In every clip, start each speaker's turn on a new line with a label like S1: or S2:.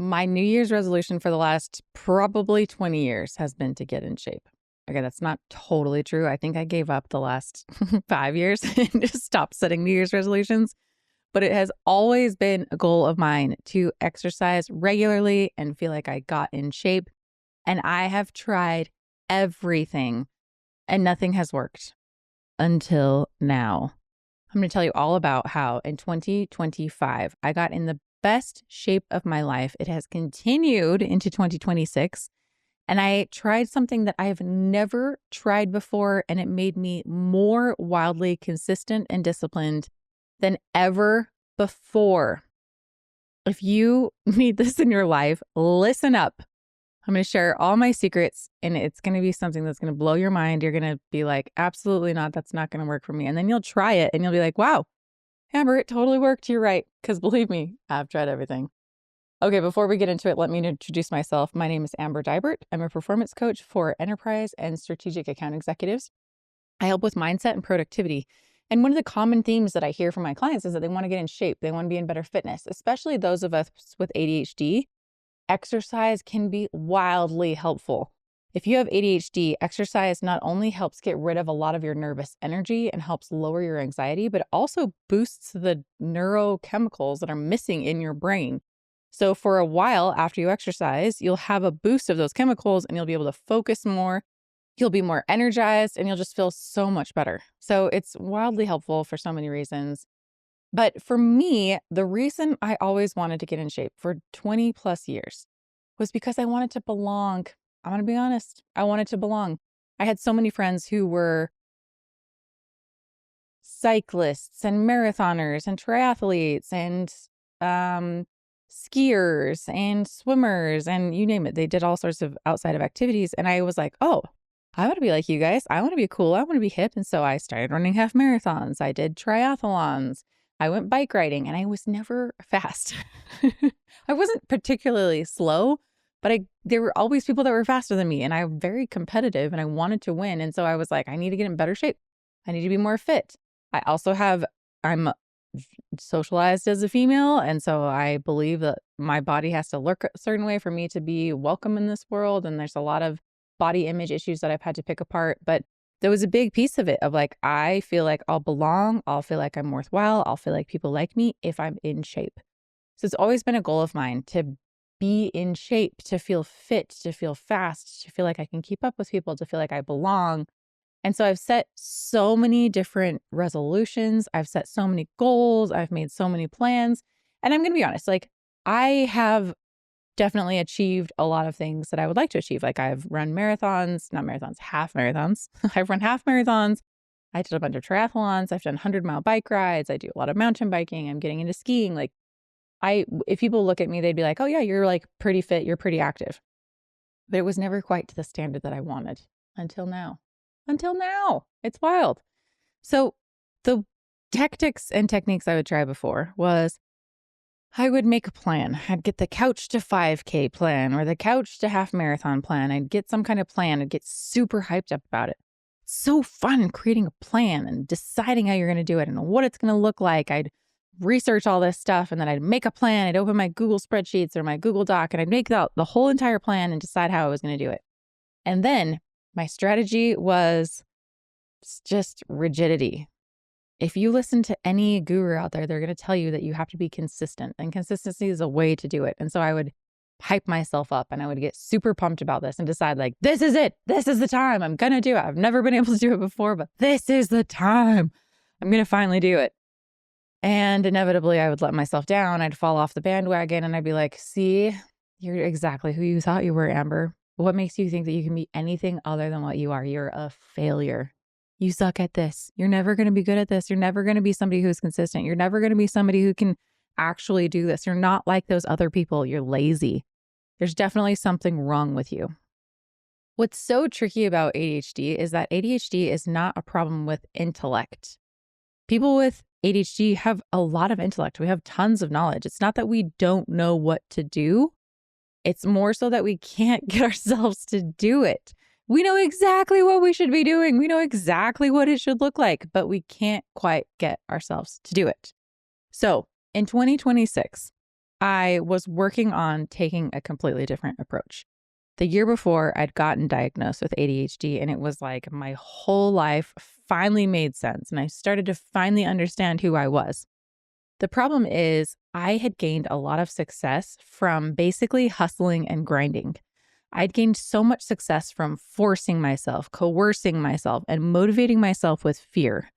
S1: My New Year's resolution for the last probably 20 years has been to get in shape. Okay, that's not totally true. I think I gave up the last 5 years and just stopped setting New Year's resolutions. But it has always been a goal of mine to exercise regularly and feel like I got in shape. And I have tried everything and nothing has worked until now. I'm going to tell you all about how in 2025, I got in the best shape of my life. It has continued into 2026. And I tried something that I have never tried before, and it made me more wildly consistent and disciplined than ever before. If you need this in your life, listen up. I'm going to share all my secrets, and it's going to be something that's going to blow your mind. You're going to be like, absolutely not. That's not going to work for me. And then you'll try it and you'll be like, wow, Amber, it totally worked. You're right. Because believe me, I've tried everything. Okay, before we get into it, let me introduce myself. My name is Amber Deibert. I'm a performance coach for enterprise and strategic account executives. I help with mindset and productivity. And one of the common themes that I hear from my clients is that they want to get in shape. They want to be in better fitness, especially those of us with ADHD. Exercise can be wildly helpful. If you have ADHD, exercise not only helps get rid of a lot of your nervous energy and helps lower your anxiety, but it also boosts the neurochemicals that are missing in your brain. So for a while after you exercise, you'll have a boost of those chemicals and you'll be able to focus more. You'll be more energized and you'll just feel so much better. So it's wildly helpful for so many reasons. But for me, the reason I always wanted to get in shape for 20 plus years was because I wanted to belong. I'm going to be honest. I wanted to belong. I had so many friends who were cyclists and marathoners and triathletes and skiers and swimmers and you name it. They did all sorts of outside of activities. And I was like, oh, I want to be like you guys. I want to be cool. I want to be hip. And so I started running half marathons. I did triathlons. I went bike riding and I was never fast. I wasn't particularly slow, but there were always people that were faster than me and I'm very competitive and I wanted to win. And so I was like, I need to get in better shape. I need to be more fit. I'm socialized as a female. And so I believe that my body has to look a certain way for me to be welcome in this world. And there's a lot of body image issues that I've had to pick apart. But there was a big piece of it of like, I feel like I'll belong. I'll feel like I'm worthwhile. I'll feel like people like me if I'm in shape. So it's always been a goal of mine to be in shape, to feel fit, to feel fast, to feel like I can keep up with people, to feel like I belong. And so I've set so many different resolutions. I've set so many goals. I've made so many plans. And I'm going to be honest, like I have definitely achieved a lot of things that I would like to achieve. Like I've run marathons, not marathons, half marathons. I've run half marathons. I did a bunch of triathlons. I've done 100-mile bike rides. I do a lot of mountain biking. I'm getting into skiing. Like if people look at me, they'd be like, oh yeah, you're like pretty fit. You're pretty active. But it was never quite to the standard that I wanted until now. It's wild. So the tactics and techniques I would try before was I would make a plan. I'd get the couch to 5K plan or the couch to half marathon plan. I'd get some kind of plan. I'd get super hyped up about it. It's so fun creating a plan and deciding how you're going to do it and what it's going to look like. I'd research all this stuff and then I'd make a plan. I'd open my Google spreadsheets or my Google Doc and I'd make the whole entire plan and decide how I was going to do it. And then my strategy was just rigidity. If you listen to any guru out there, they're going to tell you that you have to be consistent and consistency is a way to do it. And so I would hype myself up and I would get super pumped about this and decide like, this is it. This is the time. I'm going to do it. I've never been able to do it before, but this is the time. I'm going to finally do it. And inevitably I would let myself down. I'd fall off the bandwagon and I'd be like, see, you're exactly who you thought you were, Amber. What makes you think that you can be anything other than what you are? You're a failure. You suck at this. You're never going to be good at this. You're never going to be somebody who's consistent. You're never going to be somebody who can actually do this. You're not like those other people. You're lazy. There's definitely something wrong with you. What's so tricky about ADHD is that ADHD is not a problem with intellect. People with ADHD have a lot of intellect. We have tons of knowledge. It's not that we don't know what to do. It's more so that we can't get ourselves to do it. We know exactly what we should be doing. We know exactly what it should look like, but we can't quite get ourselves to do it. So in 2026, I was working on taking a completely different approach. The year before, I'd gotten diagnosed with ADHD, and it was like my whole life finally made sense. And I started to finally understand who I was. The problem is, I had gained a lot of success from basically hustling and grinding. I'd gained so much success from forcing myself, coercing myself, and motivating myself with fear.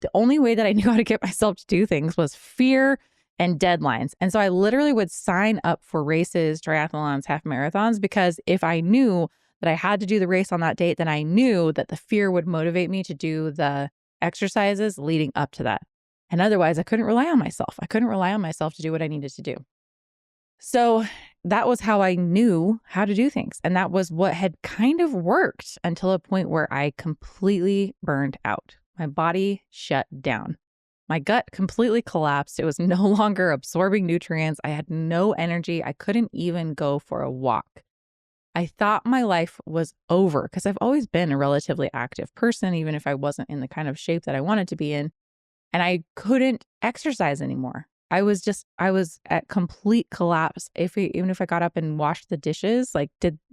S1: The only way that I knew how to get myself to do things was fear and deadlines. And so I literally would sign up for races, triathlons, half marathons, because if I knew that I had to do the race on that date, then I knew that the fear would motivate me to do the exercises leading up to that. And otherwise, I couldn't rely on myself. I couldn't rely on myself to do what I needed to do. So that was how I knew how to do things. And that was what had kind of worked until a point where I completely burned out. My body shut down. My gut completely collapsed. It was no longer absorbing nutrients. I had no energy. I couldn't even go for a walk. I thought my life was over because I've always been a relatively active person, even if I wasn't in the kind of shape that I wanted to be in. And I couldn't exercise anymore. I was at complete collapse. Even if I got up and washed the dishes,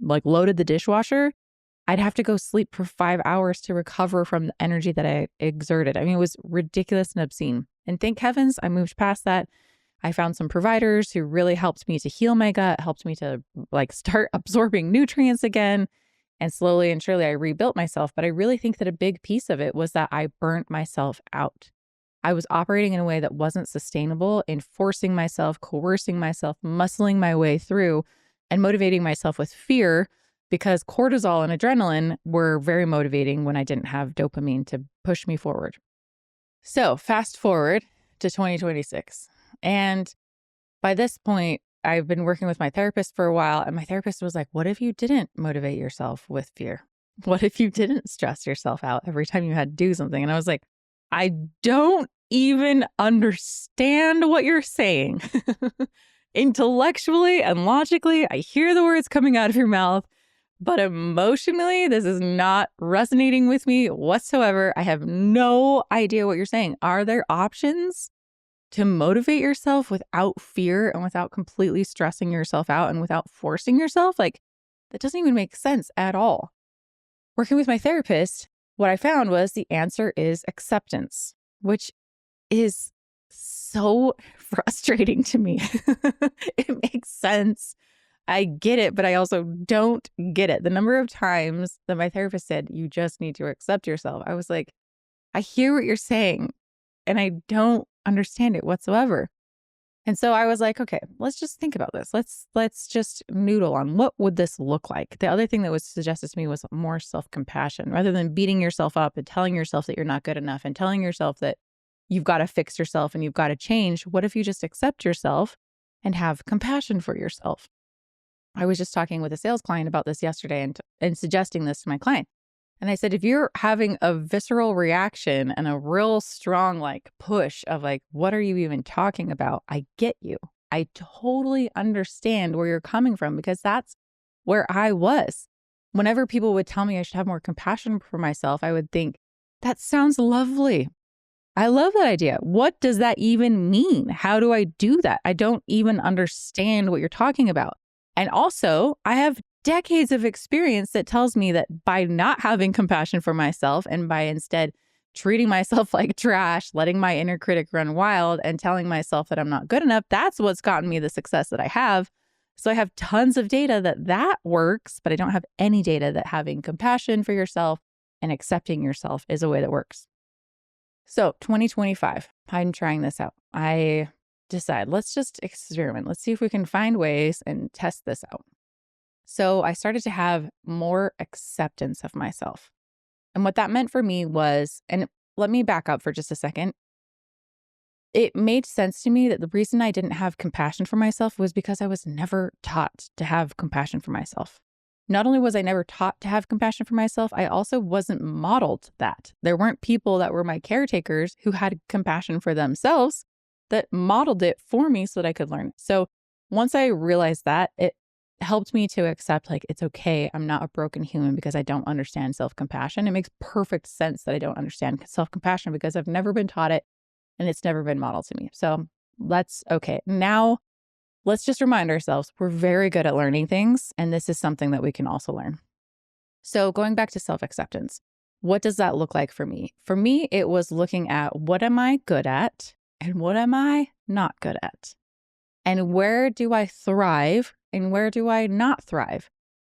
S1: loaded the dishwasher, I'd have to go sleep for 5 hours to recover from the energy that I exerted. I mean, it was ridiculous and obscene. And thank heavens I moved past that. I found some providers who really helped me to heal my gut, helped me to start absorbing nutrients again. And slowly and surely I rebuilt myself. But I really think that a big piece of it was that I burnt myself out. I was operating in a way that wasn't sustainable, in forcing myself, coercing myself, muscling my way through, and motivating myself with fear, because cortisol and adrenaline were very motivating when I didn't have dopamine to push me forward. So fast forward to 2026. And by this point, I've been working with my therapist for a while, and my therapist was like, what if you didn't motivate yourself with fear? What if you didn't stress yourself out every time you had to do something? And I was like, I don't even understand what you're saying. Intellectually and logically, I hear the words coming out of your mouth, but emotionally, this is not resonating with me whatsoever. I have no idea what you're saying. Are there options to motivate yourself without fear and without completely stressing yourself out and without forcing yourself? That doesn't even make sense at all. Working with my therapist, what I found was the answer is acceptance, which is so frustrating to me. It makes sense. I get it, but I also don't get it. The number of times that my therapist said, you just need to accept yourself. I was like, I hear what you're saying and I don't understand it whatsoever. And so I was like, okay, let's just think about this. Let's just noodle on what would this look like. The other thing that was suggested to me was more self-compassion rather than beating yourself up and telling yourself that you're not good enough and telling yourself that you've got to fix yourself and you've got to change. What if you just accept yourself and have compassion for yourself? I was just talking with a sales client about this yesterday and suggesting this to my client. And I said, if you're having a visceral reaction and a real strong push of what are you even talking about? I get you. I totally understand where you're coming from because that's where I was. Whenever people would tell me I should have more compassion for myself, I would think, that sounds lovely. I love that idea. What does that even mean? How do I do that? I don't even understand what you're talking about. And also, I have decades of experience that tells me that by not having compassion for myself and by instead treating myself like trash, letting my inner critic run wild and telling myself that I'm not good enough, that's what's gotten me the success that I have. So I have tons of data that works, but I don't have any data that having compassion for yourself and accepting yourself is a way that works. So 2025, I'm trying this out. I decide, let's just experiment. Let's see if we can find ways and test this out. So I started to have more acceptance of myself. And what that meant for me was, and let me back up for just a second. It made sense to me that the reason I didn't have compassion for myself was because I was never taught to have compassion for myself. Not only was I never taught to have compassion for myself, I also wasn't modeled that. There weren't people that were my caretakers who had compassion for themselves that modeled it for me so that I could learn. So once I realized that, it helped me to accept it's okay. I'm not a broken human because I don't understand self-compassion. It makes perfect sense that I don't understand self-compassion because I've never been taught it and it's never been modeled to me. So that's okay. Now let's just remind ourselves we're very good at learning things, and this is something that we can also learn. So going back to self-acceptance, what does that look like for me? For me, it was looking at what am I good at and what am I not good at? And where do I thrive and where do I not thrive?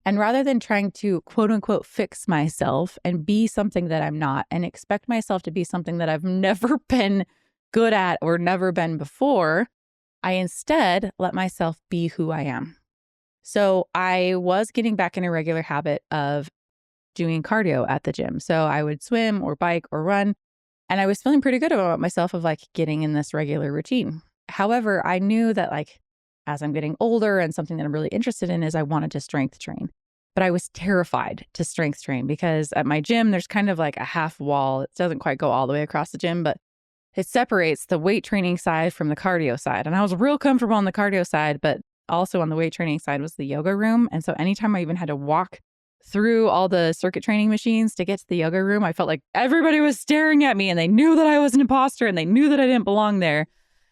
S1: And rather than trying to quote unquote fix myself and be something that I'm not and expect myself to be something that I've never been good at or never been before, I instead let myself be who I am. So I was getting back in a regular habit of doing cardio at the gym. So I would swim or bike or run. And I was feeling pretty good about myself of like getting in this regular routine. However, I knew that like as I'm getting older and something that I'm really interested in is I wanted to strength train. But I was terrified to strength train because at my gym, there's kind of like a half wall. It doesn't quite go all the way across the gym, but it separates the weight training side from the cardio side. And I was real comfortable on the cardio side, but also on the weight training side was the yoga room. And so anytime I even had to walk through all the circuit training machines to get to the yoga room, I felt like everybody was staring at me and they knew that I was an imposter and they knew that I didn't belong there.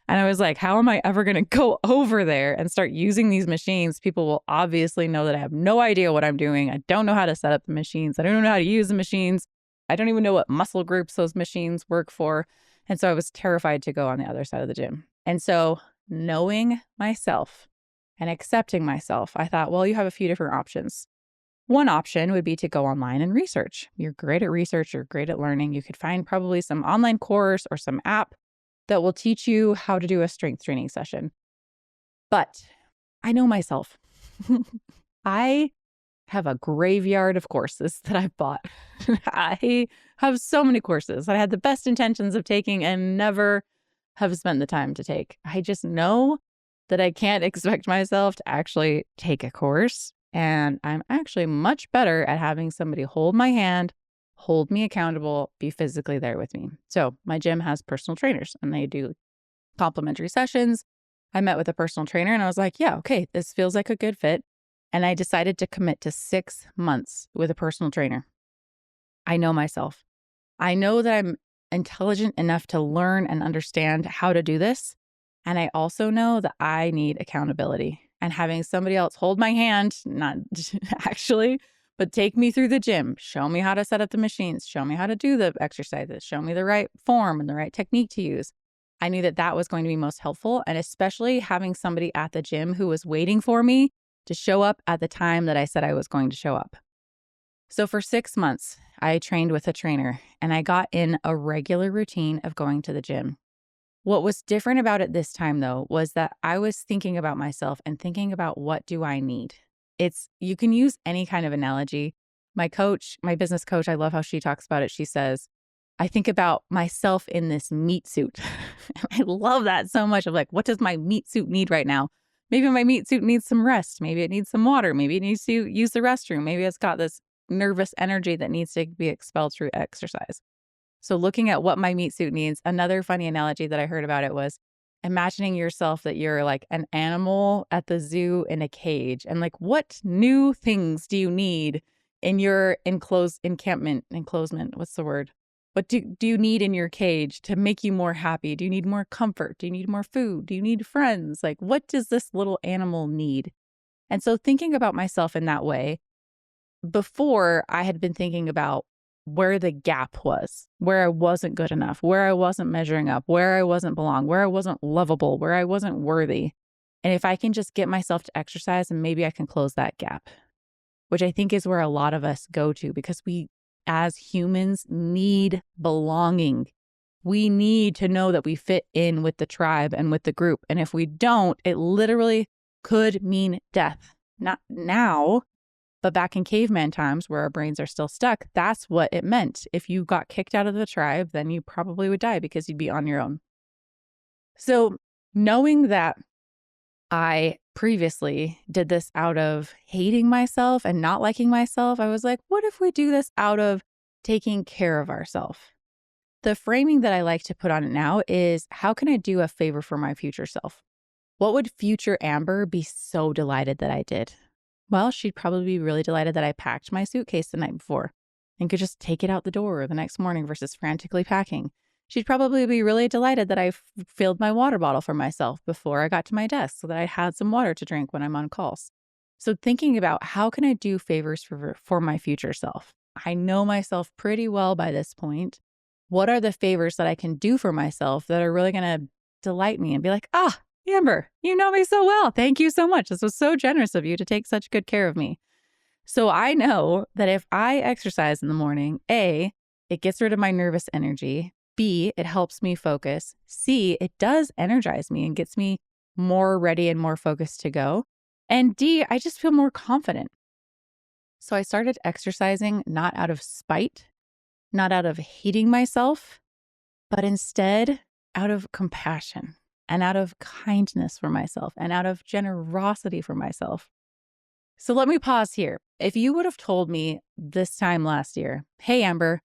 S1: And I was like, how am I ever going to go over there and start using these machines? People will obviously know that I have no idea what I'm doing. I don't know how to set up the machines. I don't know how to use the machines. I don't even know what muscle groups those machines work for. And so I was terrified to go on the other side of the gym. And so knowing myself and accepting myself, I thought, well, you have a few different options. One option would be to go online and research. You're great at research. You're great at learning. You could find probably some online course or some app that will teach you how to do a strength training session. But I know myself. I have a graveyard of courses that I've bought. I have so many courses that I had the best intentions of taking and never have spent the time to take. I just know that I can't expect myself to actually take a course. And I'm actually much better at having somebody hold my hand, hold me accountable, be physically there with me. So my gym has personal trainers and they do complimentary sessions. I met with a personal trainer and I was like, yeah, okay, this feels like a good fit. And I decided to commit to 6 months with a personal trainer. I know myself. I know that I'm intelligent enough to learn and understand how to do this. And I also know that I need accountability. And having somebody else hold my hand, not actually, but take me through the gym, show me how to set up the machines, show me how to do the exercises, show me the right form and the right technique to use. I knew that that was going to be most helpful. And especially having somebody at the gym who was waiting for me to show up at the time that I said I was going to show up. So for 6 months, I trained with a trainer and I got in a regular routine of going to the gym. What was different about it this time, though, was that I was thinking about myself and thinking about what do I need? You can use any kind of analogy. My coach, my business coach, I love how she talks about it. She says, I think about myself in this meat suit. I love that so much of like, what does my meat suit need right now? Maybe my meat suit needs some rest. Maybe it needs some water. Maybe it needs to use the restroom. Maybe it's got this nervous energy that needs to be expelled through exercise. So looking at what my meat suit needs, another funny analogy that I heard about it was imagining yourself that you're like an animal at the zoo in a cage. And like, what new things do you need in your enclosement? What's the word? What do you need in your cage to make you more happy? Do you need more comfort? Do you need more food? Do you need friends? Like, what does this little animal need? And so thinking about myself in that way, before I had been thinking about where the gap was, where I wasn't good enough, where I wasn't measuring up, where I wasn't belong, where I wasn't lovable, where I wasn't worthy. And if I can just get myself to exercise, and maybe I can close that gap, which I think is where a lot of us go to because we, as humans, need belonging. We need to know that we fit in with the tribe and with the group. And if we don't, it literally could mean death. Not now, but back in caveman times where our brains are still stuck, that's what it meant. If you got kicked out of the tribe, then you probably would die because you'd be on your own. So knowing that I previously did this out of hating myself and not liking myself, I was like, what if we do this out of taking care of ourselves? The framing that I like to put on it now is, how can I do a favor for my future self? What would future Amber be so delighted that I did? Well, she'd probably be really delighted that I packed my suitcase the night before and could just take it out the door the next morning versus frantically packing. She'd probably be really delighted that I filled my water bottle for myself before I got to my desk so that I had some water to drink when I'm on calls. So thinking about how can I do favors for my future self? I know myself pretty well by this point. What are the favors that I can do for myself that are really going to delight me and be like, Amber, you know me so well. Thank you so much. This was so generous of you to take such good care of me. So I know that if I exercise in the morning, A, it gets rid of my nervous energy. B, it helps me focus. C, it does energize me and gets me more ready and more focused to go. And D, I just feel more confident. So I started exercising not out of spite, not out of hating myself, but instead out of compassion and out of kindness for myself and out of generosity for myself. So let me pause here. If you would have told me this time last year, hey, Amber,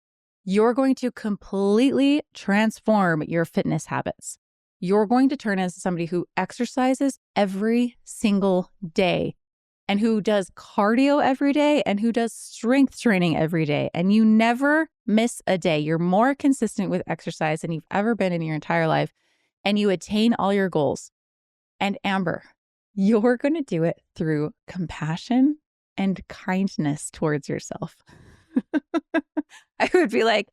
S1: you're going to completely transform your fitness habits. You're going to turn into somebody who exercises every single day and who does cardio every day and who does strength training every day. And you never miss a day. You're more consistent with exercise than you've ever been in your entire life. And you attain all your goals. And Amber, you're going to do it through compassion and kindness towards yourself. I would be like,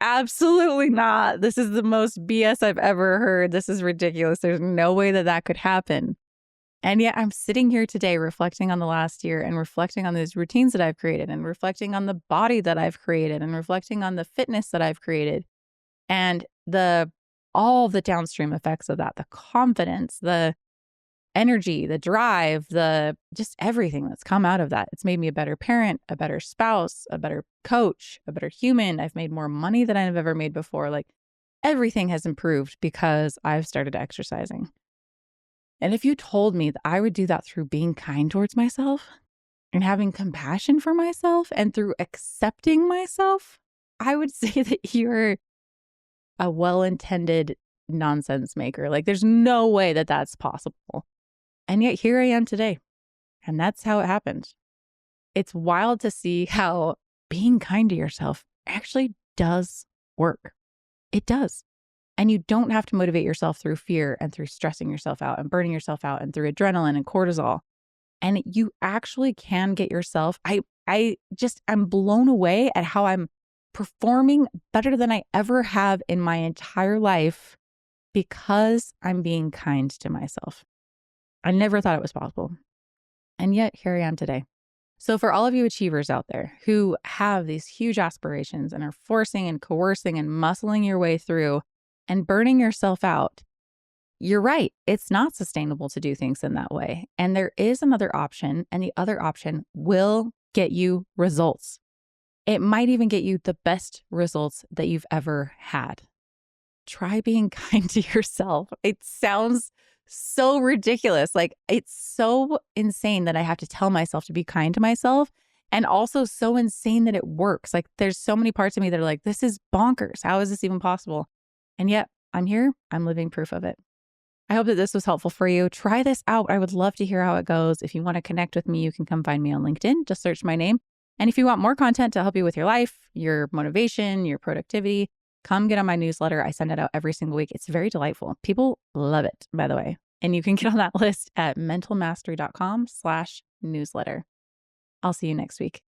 S1: absolutely not. This is the most BS I've ever heard. This is ridiculous. There's no way that that could happen. And yet I'm sitting here today reflecting on the last year and reflecting on those routines that I've created and reflecting on the body that I've created and reflecting on the fitness that I've created and all the downstream effects of that, the confidence, the energy, the drive, just everything that's come out of that. It's made me a better parent, a better spouse, a better coach, a better human. I've made more money than I've ever made before. Like everything has improved because I've started exercising. And if you told me that I would do that through being kind towards myself and having compassion for myself and through accepting myself, I would say that you're a well-intended nonsense maker. Like there's no way that that's possible. And yet here I am today. And that's how it happened. It's wild to see how being kind to yourself actually does work. It does. And you don't have to motivate yourself through fear and through stressing yourself out and burning yourself out and through adrenaline and cortisol. And you actually can get yourself, I'm blown away at how I'm performing better than I ever have in my entire life because I'm being kind to myself. I never thought it was possible. And yet here I am today. So for all of you achievers out there who have these huge aspirations and are forcing and coercing and muscling your way through and burning yourself out, you're right. It's not sustainable to do things in that way. And there is another option, and the other option will get you results. It might even get you the best results that you've ever had. Try being kind to yourself. It sounds so ridiculous. Like it's so insane that I have to tell myself to be kind to myself, and also so insane that it works. Like there's so many parts of me that are like, this is bonkers. How is this even possible? And yet I'm here. I'm living proof of it. I hope that this was helpful for you. Try this out. I would love to hear how it goes. If you want to connect with me, you can come find me on LinkedIn. Just search my name. And if you want more content to help you with your life, your motivation, your productivity, come get on my newsletter. I send it out every single week. It's very delightful. People love it, by the way. And you can get on that list at mentalmastery.com/newsletter. I'll see you next week.